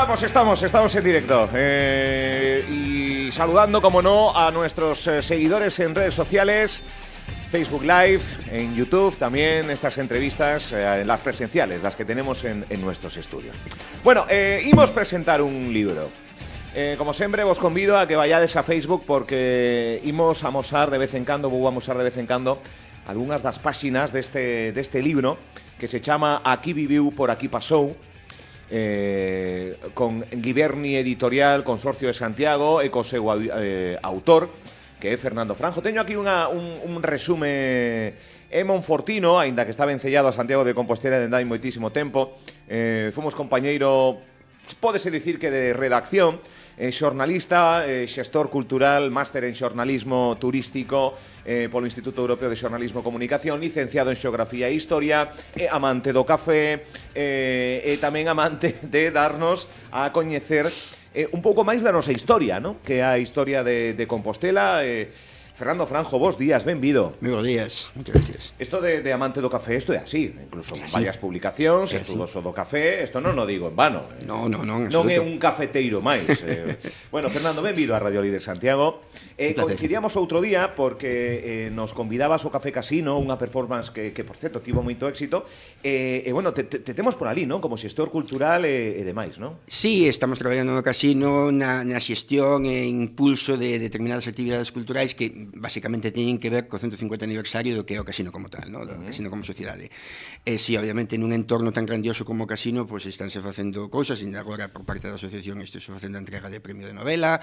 Estamos en directo. Y saludando, como no, a nuestros seguidores en redes sociales, Facebook Live, en YouTube, también estas entrevistas, las presenciales, las que tenemos en nuestros estudios. Bueno, imos presentar un libro. Como sempre, vos convido a que vayades a Facebook porque imos amosar de vez en cando, vou amosar de vez en cando algunhas das páxinas deste libro que se chama Aquí viviu, por aquí pasou, con Guiberni Editorial, Consorcio de Santiago e co seu autor, que é Fernando Franjo. Teño aquí un resume monfortino, aínda que está vencellado a Santiago de Compostela dende hai moitísimo tempo. Fomos compañeiro, pódese dicir que de redacción, xornalista, xestor cultural, máster en xornalismo turístico polo Instituto Europeo de Xornalismo e Comunicación, licenciado en Xeografía e Historia, amante do café e tamén amante de darnos a coñecer un pouco máis da nosa historia, ¿no? Que é a historia de Compostela. Fernando Franjo, vos días, benvido. Moi bons días, moitas gracias. Isto de amante do café, isto é así, incluso con varias publicacións, estudoso do café, isto non o digo en vano. Non, non é un cafeteiro máis. Bueno, Fernando, benvido a Radio Líder Santiago. Coincidíamos outro día porque nos convidabas ao Café Casino, unha performance que por certo, tivo moito éxito. Bueno, te temos por ali, non? Como xestor cultural e demais, non? Sí, estamos traballando no casino na xestión e impulso de determinadas actividades culturais que basicamente teñen que ver co 150 aniversario do que é o casino como tal, ¿no? Do casino como sociedade. Si, obviamente, nun entorno tan grandioso como o casino, pois estánse facendo cousas, e agora por parte da asociación estou facendo a entrega de premio de novela,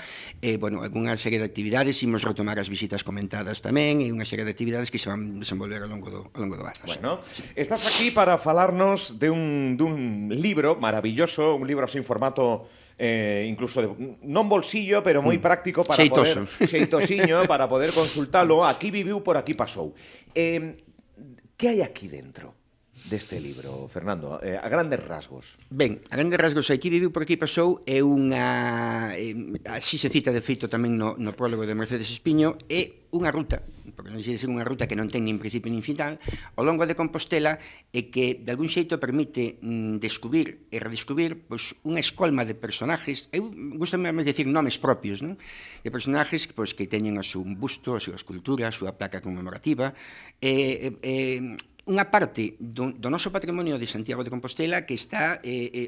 bueno, algunha serie de actividades, imos retomar as visitas comentadas tamén, e unha serie de actividades que se van desenvolver ao longo do ano. Bueno, estás aquí para falarnos de dun libro maravilloso, un libro así en formato incluso non bolsillo, pero moi práctico para xeitoso. Xeitosiño, para poder consultalo. Aquí viviu, por aquí pasou. Que hai aquí dentro deste libro, Fernando? A grandes rasgos. Ben, a grandes rasgos, Aquí viviu, por aquí pasou é unha... así se cita, de feito, tamén no prólogo de Mercedes Espiño, é unha ruta, porque non sei ser unha ruta que non ten nin principio nin final, ao longo de Compostela, e que, de algún xeito, permite descubrir e redescubrir pois, unha escolma de personajes, eu gustame máis dicir nomes propios, non? De personajes pois, que teñen o seu busto, a súa escultura, a súa placa conmemorativa, unha parte do noso patrimonio de Santiago de Compostela que está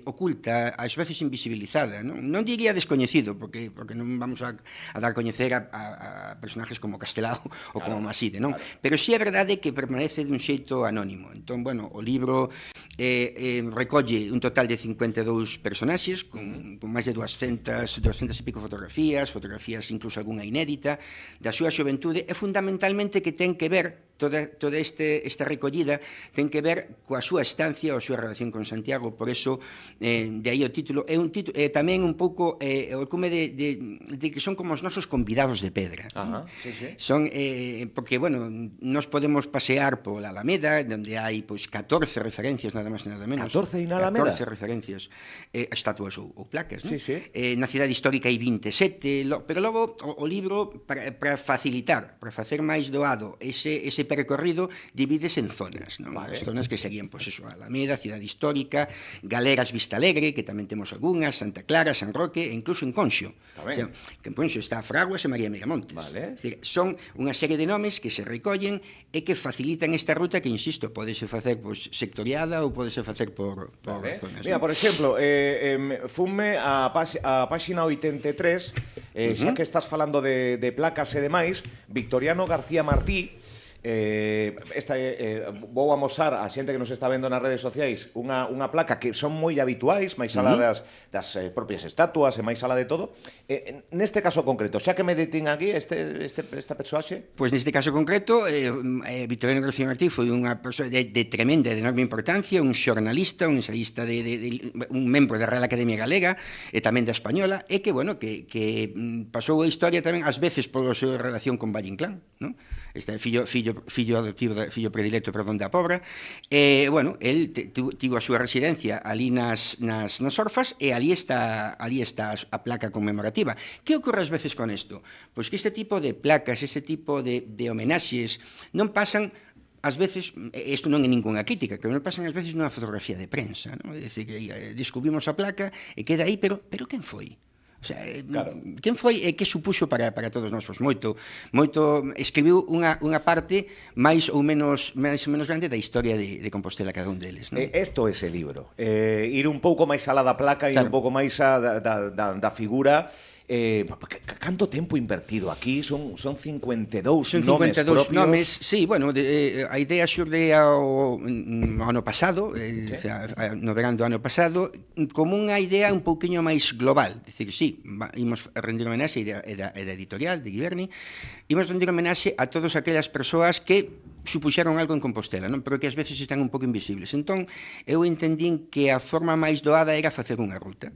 oculta, ás veces invisibilizada, non diría descoñecido, porque non vamos a dar a coñecer a personajes como Castelao ou como Maside, non? Pero sí é verdade que permanece dun xeito anónimo. Entón, bueno, o libro recolle un total de 52 personaxes con máis de 200 e pico fotografías incluso algunha inédita da súa xuventude, e fundamentalmente que ten que ver toda esta recollida ten que ver coa súa estancia ou a súa relación con Santiago. Por eso, de aí o título, é un título tamén un pouco o cume de que son como os nosos convidados de pedra. Sí. Son, porque, bueno, nos podemos pasear pola Alameda, onde hai, pois, 14 referencias, nada máis e nada menos. 14 na Alameda? 14 referencias, estatuas ou placas, non? Sí. Na cidade histórica hai 27, pero logo o libro, para facilitar, para facer máis doado ese percorrido, divides en zonas, non? As zonas que serían, pois, eso, Alameda, Cidade Histórica, Galeras, Vista Alegre, que tamén temos algunhas, Santa Clara, San Roque, e incluso en Conxo. O sea, que en Conxo está Fraguas e María Miramontes. Vale. Es decir, son unha serie de nomes que se recollen e que facilitan esta ruta que, insisto, podese facer, pois, sectoriada ou podese facer por zonas. Mira, por exemplo, fume a páxina 83, xa que estás falando de placas e demais, Victoriano García Martí, vou amosar a xente que nos está vendo nas redes sociais unha placa que son moi habituais, máis alá das propias estatuas e máis alá de todo. Neste caso concreto, xa que me detín aquí esta persoaxe? Pois neste caso concreto, Victoriano García Martí foi unha persoa de tremenda, de enorme importancia, un xornalista, un ensayista, un membro da Real Academia Galega e tamén da Española, e que, bueno, que pasou a historia tamén ás veces pola súa relación con Valle Inclán, non? Este fillo adoptivo, fillo predilecto, da Pobra. Bueno, el tivo a súa residencia ali nas Orfas, e ali está a placa conmemorativa. Que ocorre ás veces con isto? Pois que este tipo de placas, este tipo de homenaxes non pasan ás veces, isto non é ningunha crítica, que non pasan ás veces nunha fotografía de prensa, non? É dicir, que descubrimos a placa e queda aí, pero quen foi? O sea, claro. quen foi e que supuxo para todos nós? Pois moito escribiu unha parte máis ou menos grande da historia de Compostela cada un deles, non? Esto é ese libro. Ir un pouco máis alá da placa, ir un pouco máis da figura. Canto tempo invertido aquí? Son 52 nomes propios. Nomes, sí, bueno, a idea xurde ao ano pasado, o sea, no verán do ano pasado, como unha idea un pouquiño máis global. Dicir, sí, imos rendir homenaxe da editorial de Guiberni, imos rendir homenaxe a todas aquelas persoas que supuxeron algo en Compostela, non? Pero que ás veces están un pouco invisibles. Entón, eu entendín que a forma máis doada era facer unha ruta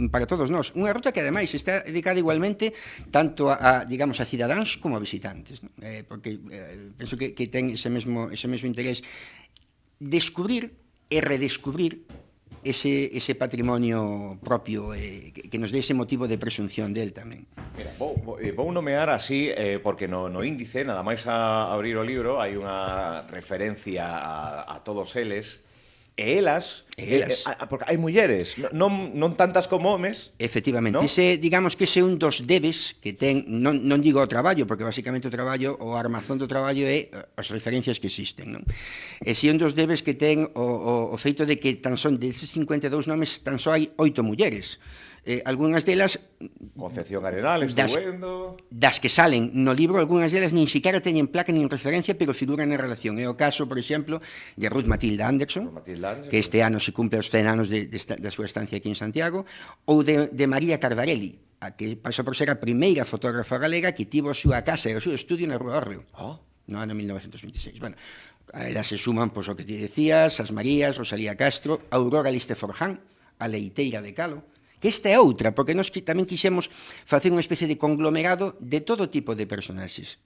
para todos nós. Unha ruta que, ademais, está dedicada igualmente tanto a digamos, a cidadáns como a visitantes, non? Porque penso que ten ese mesmo interés descubrir e redescubrir ese patrimonio propio que nos dé ese motivo de presunción del tamén. Mira, vou nomear así, porque no índice, nada máis a abrir o libro, hai unha referencia a todos eles, e elas, porque hai mulleres, non tantas como homes. Efectivamente, ¿no? Digamos que ese é un dos debes que ten, non digo o traballo, porque basicamente o traballo, o armazón do traballo é as referencias que existen, non? E si un dos debes que ten o feito de que tan son deses 52 nomes, tan só hai 8 mulleres. Algunhas delas Concepción Arenal, estuendo... Das que salen no libro, algunhas delas nin siquiera teñen placa nin referencia, pero figuran na relación. É o caso, por exemplo, de Ruth Matilda Anderson, que este ano se cumple os 100 anos da súa estancia aquí en Santiago, ou de María Cardarelli, a que pasa por ser a primeira fotógrafa galega que tivo a súa casa e o seu estudio na Rúa Hórreo, no ano 1926. Bueno, a elas se suman, pois, o que te decías, as Marías, Rosalía Castro, Aurora Liste Forján, a leiteira de Calo, que esta é outra, porque nós tamén quixemos facer unha especie de conglomerado de todo tipo de personaxes.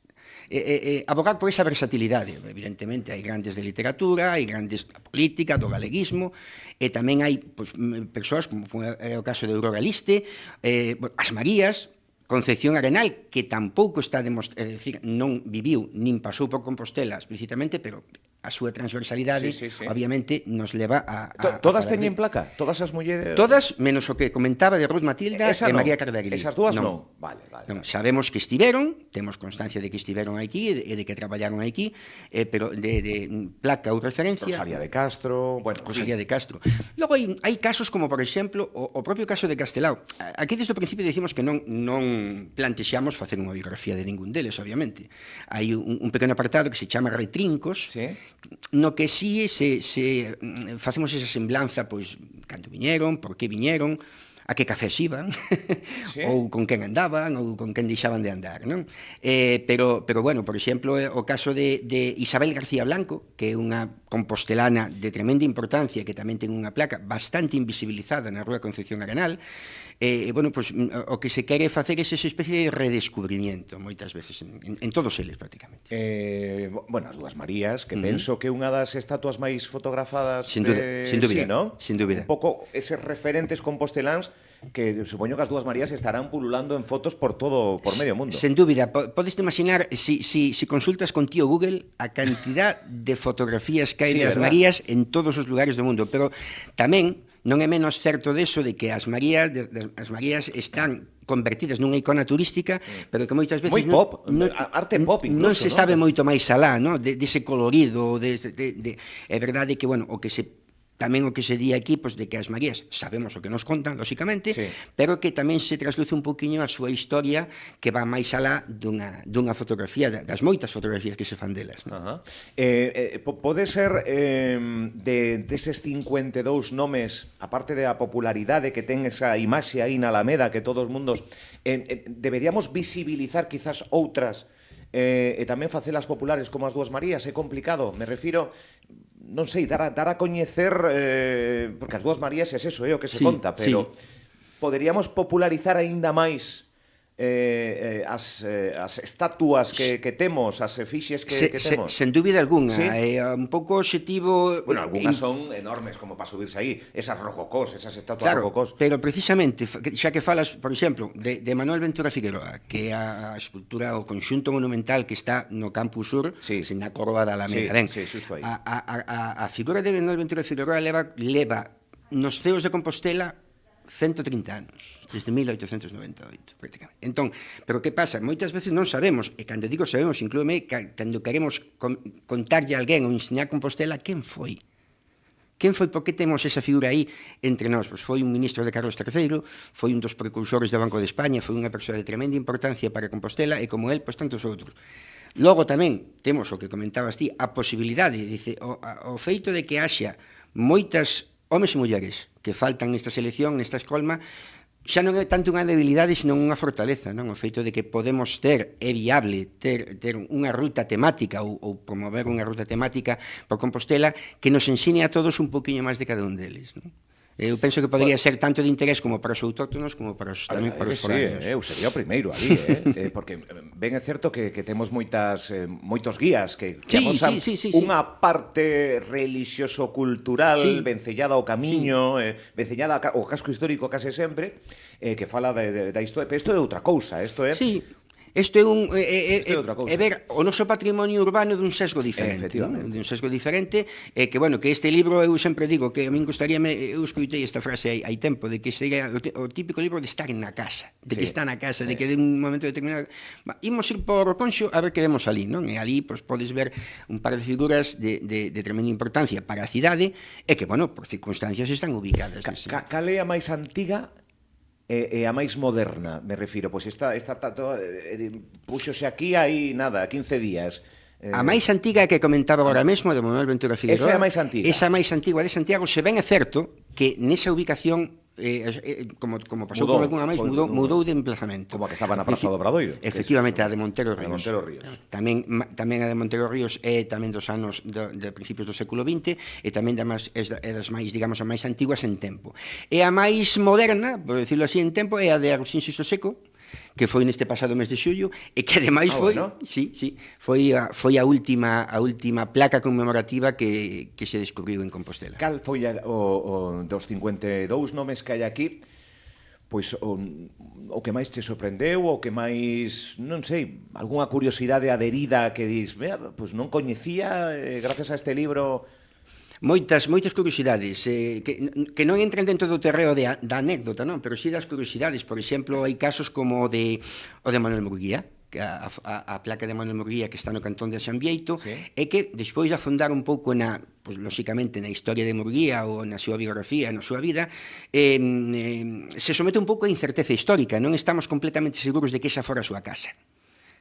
Abogar por esa versatilidade. Evidentemente, hai grandes de literatura, hai grandes da política, do galeguismo, e tamén hai persoas, como é o caso de Aurora Liste, as Marías, Concepción Arenal, que tampouco está demostrado, é dicir, non viviu nin pasou por Compostela explícitamente, pero a súa transversalidade, obviamente, nos leva a todas teñen placa? Todas as mulleres? Todas, menos o que comentaba de Ruth Matilda e María Cardarelli. Esas dúas non? Vale. Sabemos que estiveron, temos constancia de que estiveron aquí e de que traballaron aquí, pero de placa ou referencia... Rosalía de Castro... Rosalía de Castro. Logo hai casos como, por exemplo, o propio caso de Castelao. Aquí, desde o principio, decimos que non plantexamos facer unha biografía de ningún deles, obviamente. Hai un pequeno apartado que se chama Retrincos, no que si facemos esa semblanza, pois, cando viñeron, por que viñeron, a que cafés iban, ou con quen andaban, ou con quen deixaban de andar, non? Pero bueno, por exemplo, o caso de Isabel García Blanco, que é unha compostelana de tremenda importancia, que tamén ten unha placa bastante invisibilizada na Rúa Concepción Arenal. Bueno, pues, o que se quere facer é esa especie de redescubrimiento, moitas veces, en todos eles, prácticamente. Bueno, as dúas Marías, que penso que é unha das estatuas máis fotografadas... Sin dúbida, ¿no? Sin dúbida. Un pouco eses referentes composteláns que supoño que as dúas Marías estarán pululando en fotos por medio mundo. Sen dúbida, podes te imaginar, si consultas con tío Google, a cantidad de fotografías que hai das Marías en todos os lugares do mundo, pero tamén non é menos certo deso de que as Marías están convertidas nunha icona turística, pero que moitas veces... Moi pop, arte pop incluso, non se sabe moito máis alá, dese colorido, é verdade que, bueno, tamén o que se di aquí, pois, de que as Marías sabemos o que nos contan, lóxicamente, pero que tamén se trasluce un poquinho a súa historia que va máis alá dunha fotografía, das moitas fotografías que se fan delas. Pode ser deses 52 nomes, aparte da popularidade que ten esa imaxe aí na Alameda, que todos os mundos, deberíamos visibilizar quizás outras e tamén facelas populares como as dúas Marías? É complicado, me refiro... non sei, dar a coñecer, porque as dúas Marías é eso, o que se conta, pero poderíamos popularizar aínda máis as estatuas que temos, as efixies que temos? Sen dúbida alguna. Sí? Un pouco obxectivo... Bueno, algunhas son enormes como para subirse aí. Esas rococós, esas estatuas Claro, rococós. pero precisamente, xa que falas, por exemplo, de Manuel Ventura Figueroa, que é a escultura, o conxunto monumental que está no Campus Sur, Sí. na Coroa da Alameda. Ben, Sí, xusto aí. a figura de Manuel Ventura Figueroa leva nos ceos de Compostela 130 anos, desde 1898, prácticamente. Entón, pero que pasa? Moitas veces non sabemos, e cando digo sabemos, inclúeme, cando queremos contarlle a alguén ou enseñar Compostela, quen foi? Quen foi? Por que temos esa figura aí entre nós? Pois foi un ministro de Carlos III, foi un dos precursores do Banco de España, foi unha persoa de tremenda importancia para Compostela, e como él, pois tantos outros. Logo tamén temos o que comentabas ti, a posibilidade, dice, o feito de que haxa moitas homes e mulleres que faltan nesta selección, nesta escolma, xa non é tanto unha debilidade, senón unha fortaleza, non? O feito de que podemos ter, é viable, ter unha ruta temática ou promover unha ruta temática por Compostela que nos ensine a todos un poquinho máis de cada un deles, non? Eu penso que podría ser tanto de interés como para os autóctonos como para os, tamén para os foráneos. Eu sería o primeiro ali, porque ben é certo que temos moitos guías que amosan unha parte religioso-cultural vencellada ao camiño, vencellada ao casco histórico case sempre, que fala da historia. Pero isto é outra cousa, isto é... Sí. Isto é ver o noso patrimonio urbano dun sesgo diferente, non? Dun sesgo diferente, que, bueno, que este libro, eu sempre digo que a min gustaríame, eu escoitei esta frase hai tempo, de que sería o típico libro de estar na casa, de que está na casa, de que de un momento determinado, imos ir por Conxo a ver que vemos ali, non? E ali, pois, podes ver un par de figuras de tremenda importancia para a cidade, e que, bueno, por circunstancias están ubicadas. Cal é a máis antiga e a máis moderna, me refiro? Pois esta puxose aquí hai nada, 15 días. A máis antiga que comentaba agora mesmo, de Manuel Ventura Figueroa. Esa é a máis antiga. Esa máis antiga de Santiago, se ben é certo que nesa ubicación, como pasou con algunha máis, mudou de emplazamento. Como a que estaba na Praza do Obradoiro. Efectivamente, a de Montero Ríos. Tamén a de Montero Ríos é tamén dos anos de principios do século XX, e tamén é das máis, digamos, a máis antiguas en tempo. E a máis moderna, por decirlo así, en tempo, é a de Agustín Siso Seco, que foi neste pasado mes de xullo, e que ademais foi, bueno, foi a última placa conmemorativa que se descubriu en Compostela. Cal foi o dos 52 nomes que hai aquí? Pois o que máis te sorprendeu, o que máis, non sei, algunha curiosidade adherida que dis, pois non coñecía, gracias a este libro... Moitas curiosidades que non entran dentro do terreo da anécdota, non? Pero si das curiosidades. Por exemplo, hai casos como o de Manuel Murguía, que a placa de Manuel Murguía que está no cantón de Xambieito, e que despois de afondar un pouco pois, lóxicamente, na historia de Murguía ou na súa biografía, na súa vida, se somete un pouco a incerteza histórica. Non estamos completamente seguros de que esa fora a súa casa.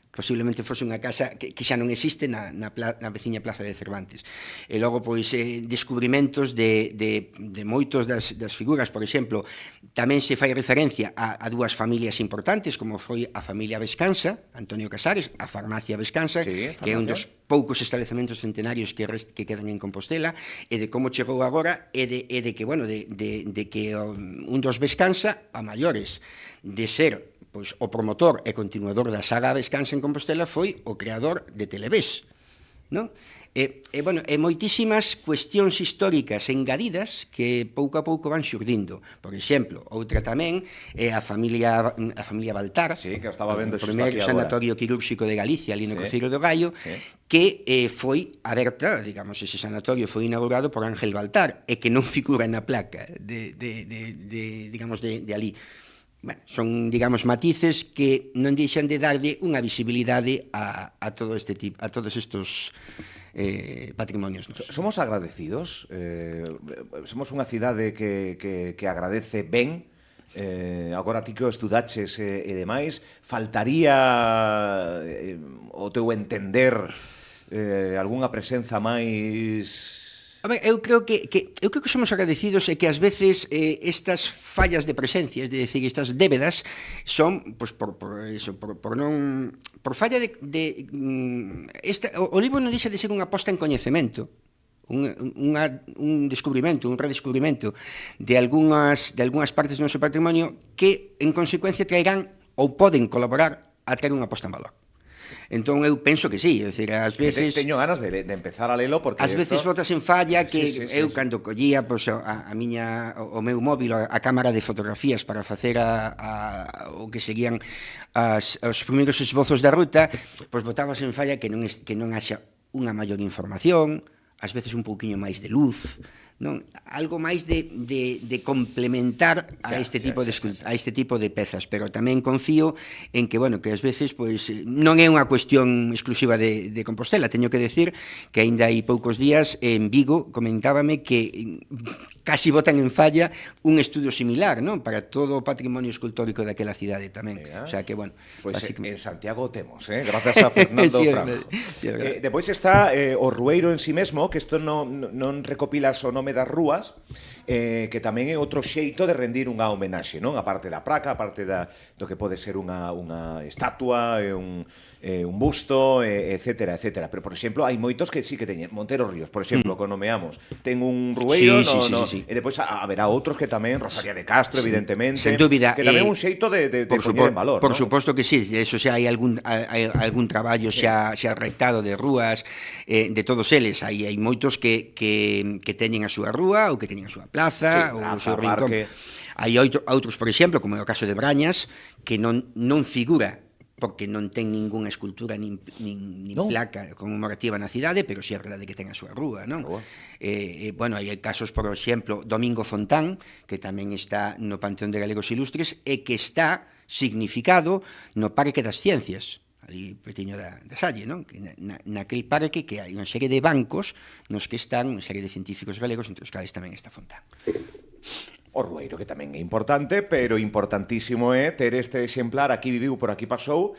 Posiblemente fose unha casa que xa non existe na veciña Plaza de Cervantes. E logo, pois, descubrimentos de moitos das figuras. Por exemplo, tamén se fai referencia a dúas familias importantes, como foi a familia Vescansa, Antonio Casares, a farmacia Vescansa, que é un dos poucos establecementos centenarios que quedan en Compostela, e de como chegou agora, e de que, bueno, de que un dos Vescansa, a maiores, de ser pois o promotor e continuador da saga Vescansa en Compostela, foi o creador de Televés, non? Bueno, moitísimas cuestións históricas engadidas que pouco a pouco van xurdindo. Por exemplo, outra tamén é a familia Baltar, que estaba vendo o primer sanatorio quirúrxico de Galicia, ali no Cruceiro do Gallo, que foi aberta, digamos, ese sanatorio foi inaugurado por Ángel Baltar, e que non figura na placa digamos, de ali. Bueno, son, digamos, matices que non deixan de darlle unha visibilidade a todo este tipo, a todos estes patrimonios. Somos agradecidos, somos unha cidade que agradece ben, agora ti que o estudaches e demais, faltaría o teu entender algunha presenza máis... Eu creo que somos agradecidos e que ás veces estas fallas de presencia, é dicir, estas débedas, son por falla o libro non deixa de ser unha posta en coñecemento, un descubrimento, un redescubrimento de algunhas partes do noso patrimonio que, en consecuencia, traerán ou poden colaborar a traer unha posta en valor. Entón eu penso que sí, é dicir, ás veces Teño ganas de empezar a lelo porque ás veces botas en falla que eu cando collía pois, a miña o meu móvil, a cámara de fotografías para facer o que seguían os primeiros esbozos da ruta, pois botabas en falla que non haxa unha maior información, ás veces un pouquiño máis de luz, non, algo máis de complementar a este tipo de pezas, pero tamén confío en que, bueno, que ás veces pois non é unha cuestión exclusiva de Compostela, teño que decir que aínda hai poucos días en Vigo comentábame que casi botan en falla un estudo similar, non, para todo o patrimonio escultórico daquela cidade tamén. O sea que, bueno, pois en Santiago temos, gracias a Fernando Franjo. Depois está o Rueiro en si mesmo, que isto non recopilas o nome das rúas, que tamén é outro xeito de rendir unha homenaxe, non? A parte da praca, a parte do que pode ser unha estatua, un busto, etcétera, etcétera. Pero, por exemplo, hai moitos que sí que teñen. Montero Ríos, por exemplo, que nomeamos, ten un rueiro, e depois haberá outros que tamén, Rosalía de Castro, evidentemente, sen dúbida, que tamén é un xeito de poñer en valor. Por suposto que sí, eso xa hai algún traballo xa rectado de rúas, de todos eles. Hai moitos que teñen a súa rúa, ou que teñen a súa plaza, ou o seu rincón. Hai outros, por exemplo, como é o caso de Brañas, que non figura porque non ten ningunha escultura nin placa conmemorativa na cidade, pero si é verdade que ten a súa rúa, non? Bueno, hai casos, por exemplo, Domingo Fontán, que tamén está no Panteón de Galegos Ilustres, e que está significado no Parque das Ciencias, ali petiño da Salle, non? Naquel parque que hai unha serie de bancos nos que están unha serie de científicos galegos, entre os cales tamén está Fontán. O Rueiro, que tamén é importante, pero importantísimo é ter este exemplar, aquí viviu, por aquí pasou.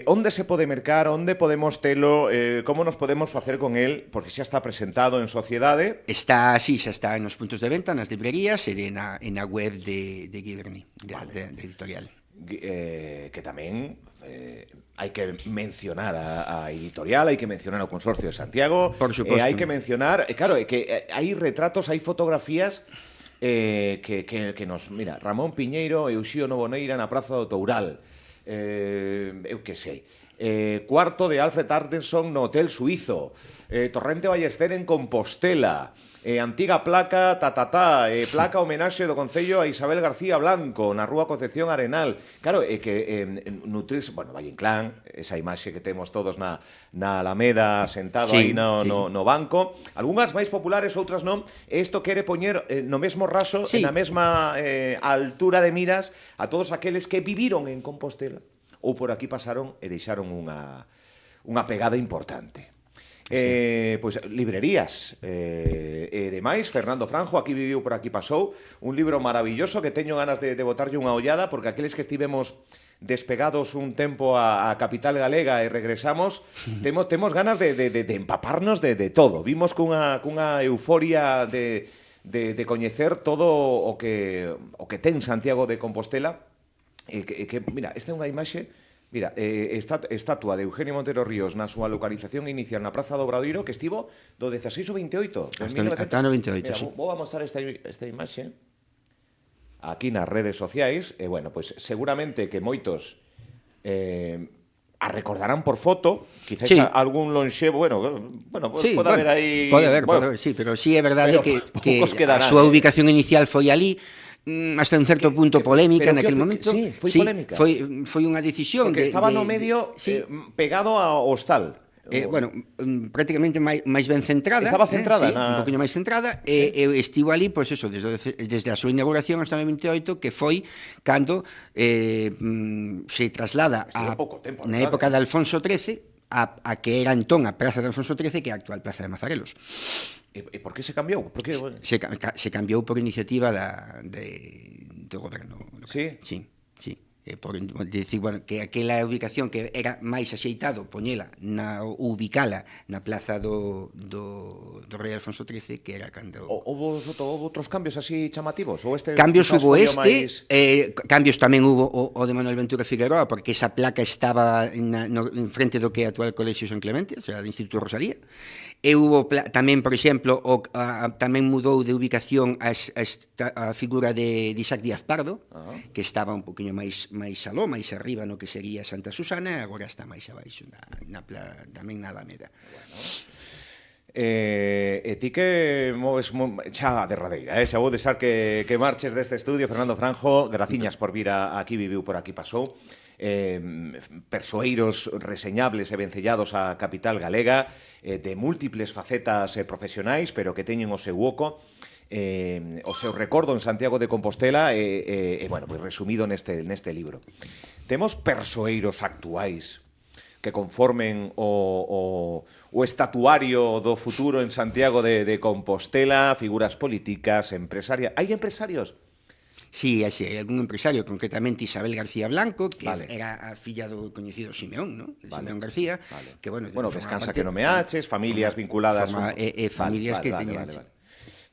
Onde se pode mercar, onde podemos telo, como nos podemos facer con el, porque xa está presentado en sociedade. Está así, xa está nos puntos de venta, nas librerías e na web de Giverny, de editorial. Que tamén hai que mencionar a editorial, hai que mencionar o Consorcio de Santiago, por suposto. Hai que mencionar, claro, que hai retratos, hai fotografías que nos... Mira, Ramón Piñeiro e Uxío Novoneira na Praza do Toural, eu que sei, cuarto de Alfred Ardenson no Hotel Suizo, Torrente Ballester en Compostela, antiga placa, placa homenaxe do Concello a Isabel García Blanco na Rúa Concepción Arenal. Claro, é que nutrirse, bueno, Valle Inclán, esa imaxe que temos todos na Alameda, sentado aí no banco, algunhas máis populares, outras non, e isto quere poñer no mesmo raso, na mesma altura de miras, a todos aqueles que viviron en Compostela ou por aquí pasaron e deixaron unha pegada importante. Pois librerías e demais, Fernando Franjo, aquí viviu, por aquí pasou, un libro maravilloso que teño ganas de botarlle unha ollada, porque aqueles que estivemos despegados un tempo a capital galega e regresamos, temos ganas de empaparnos de todo. Vimos cunha euforia de coñecer todo o que ten Santiago de Compostela, que mira, esta é unha imaxe. Mira, estatua de Eugenio Montero Ríos na súa localización inicial na Praza do Obradoiro, que estivo do 16 ao 28. Hasta no 28, mira, sí. Vou a mostrar esta imaxe aquí nas redes sociais, e, bueno, pois seguramente que moitos a recordarán por foto, quizás algún lonxevo, pode haber aí... Pode haber, sí, pero sí é verdade que a súa ubicación inicial foi ali, hasta un certo punto polémica naquele momento. Sí, foi polémica. Foi unha decisión porque estaba no medio pegado ao hostal. Bueno, prácticamente máis ben centrada. Estaba centrada, un poquinho máis centrada, e estivo ali, pois eso, desde a súa inauguración hasta o 28, que foi cando se traslada na época de Alfonso XIII a que era entón a Praza de Alfonso XIII, que é a actual Praza de Mazarelos. E por que se cambiou? Se cambiou por iniciativa do goberno. Sí? Sí. Por decir, bueno, que aquela ubicación que era máis axeitado poñela ubicala na plaza do rei Alfonso XIII, que era cando... Houve outros cambios así chamativos? Cambios hubo cambios tamén hubo o de Manuel Ventura Figueroa, porque esa placa estaba en frente do que é actual Colexio San Clemente, o sea, do Instituto Rosalía. E hubo tamén, por exemplo, tamén mudou de ubicación a figura de Isaac Díaz Pardo, que estaba un poquinho máis máis aló, máis arriba no que sería Santa Susana, e agora está máis abaixo, tamén na Alameda. E ti que moves xa a derradeira, xa vou deixar que marches deste estudio, Fernando Franjo, graciñas por vir aquí, viviu por aquí, pasou. Persoeiros reseñables e vencellados á capital galega, de múltiples facetas profesionais, pero que teñen o seu oco, o seu recordo en Santiago de Compostela bueno, pues resumido neste libro. Temos persoeiros actuais que conformen o estatuario do futuro en Santiago de Compostela, figuras políticas, empresarias. Hai empresarios? Sí, hai algún empresario, concretamente Isabel García Blanco, que era a filla do coñecido Simeón, ¿no? Simeón García, que, bueno, descansa que non me aches, familias vinculadas... familias que teñan...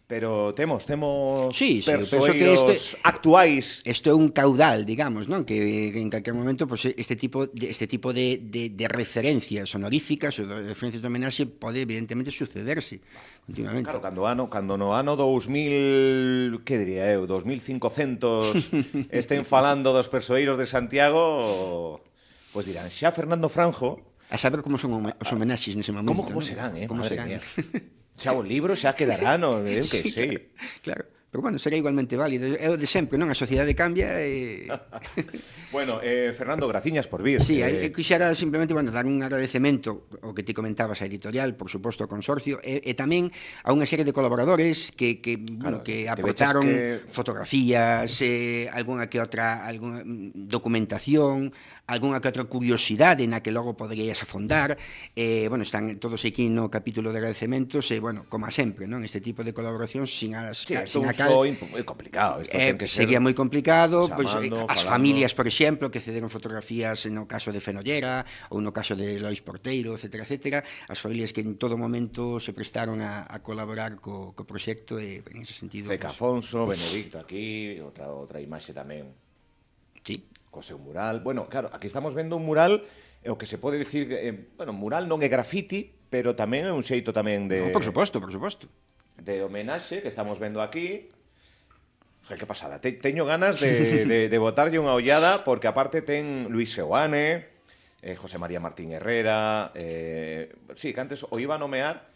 Pero temos persoeiros que actuais. Isto é un caudal, digamos, non? Que en calquer momento pues, este tipo de referencias honoríficas ou de referencias de homenaxe pode evidentemente sucederse continuamente. Claro, cando no ano 2000, que diría eu, 2500 estén falando dos persoeiros de Santiago, pois dirán, xa Fernando Franjo... A saber como son os homenaxes nese momento. Como serán, Como serán? Xa o libro xa quedará, non? Eu que sei. Claro. Pero, bueno, será igualmente válido. É o de sempre, non? A sociedade cambia e... Bueno, Fernando, graciñas por vir. Sí, quixera simplemente, bueno, dar un agradecemento o que ti comentabas a editorial, por suposto, ao consorcio, e tamén a unha serie de colaboradores que aportaron fotografías, algunha que outra documentación, algunha que outra curiosidade na que logo poderías afondar. Bueno, están todos aquí no capítulo de agradecementos e, bueno, como sempre, non? Este tipo de colaboracións sin a moi complicado. Sería moi complicado, as familias, por exemplo, que cederon fotografías no caso de Fenollera ou no caso de Lois Porteiro, etcétera, as familias que en todo momento se prestaron a colaborar co proxecto e en ese sentido... Ceca Afonso, Benedicto aquí, outra imaxe tamén. Sí. Co seu mural. Bueno, claro, aquí estamos vendo un mural, o que se pode dicir, bueno, mural non é graffiti, pero tamén é un xeito tamén de... No, por suposto. De homenaxe que estamos vendo aquí. Que pasada, teño ganas de botarlle unha ollada, porque aparte ten Luis Seoane, José María Martín Herrera, sí, que antes o iba a nomear,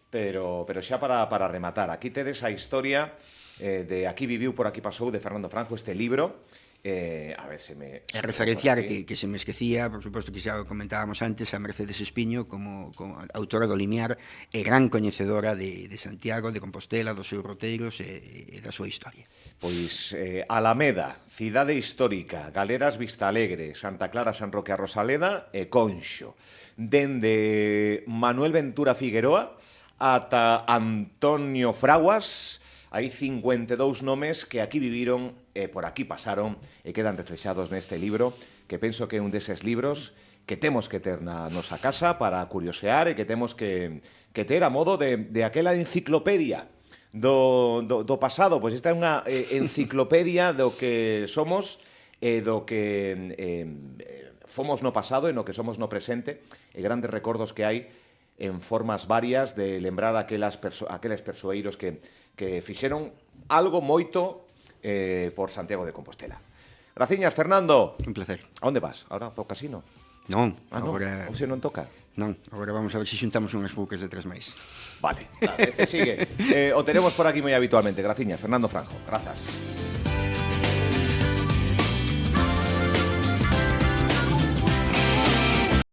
pero xa para rematar. Aquí tedes a historia de Aquí viviu, por aquí pasou, de Fernando Franjo, este libro. A ver se me... E referenciar que se me esquecía, por suposto que xa o comentábamos antes, a Mercedes Espiño como autora do Limiar e gran coñecedora de Santiago, de Compostela, dos seus roteiros e da súa historia. Pois Alameda, cidade histórica, Galeras Vista Alegre, Santa Clara, San Roque a Rosaleda e Conxo. Dende Manuel Ventura Figueroa ata Antonio Fraguas, hai 52 nomes que aquí viviron e por aquí pasaron e quedan reflexados neste libro, que penso que é un deses libros que temos que ter na nosa casa para curiosear e que temos que ter a modo de aquela enciclopedia do pasado. Pois esta é unha enciclopedia do que somos e do que fomos no pasado e no que somos no presente, e grandes recordos que hai en formas varias de lembrar aqueles persoeiros que fixeron algo moito por Santiago de Compostela. Graciñas, Fernando. Un placer. A onde vas? Ahora para o casino? Non, agora... Ou se non toca? Non, agora vamos a ver se xuntamos unhas poucas de 3 máis. Vale, este sigue. O tenemos por aquí moi habitualmente. Graciñas, Fernando Franjo. Grazas.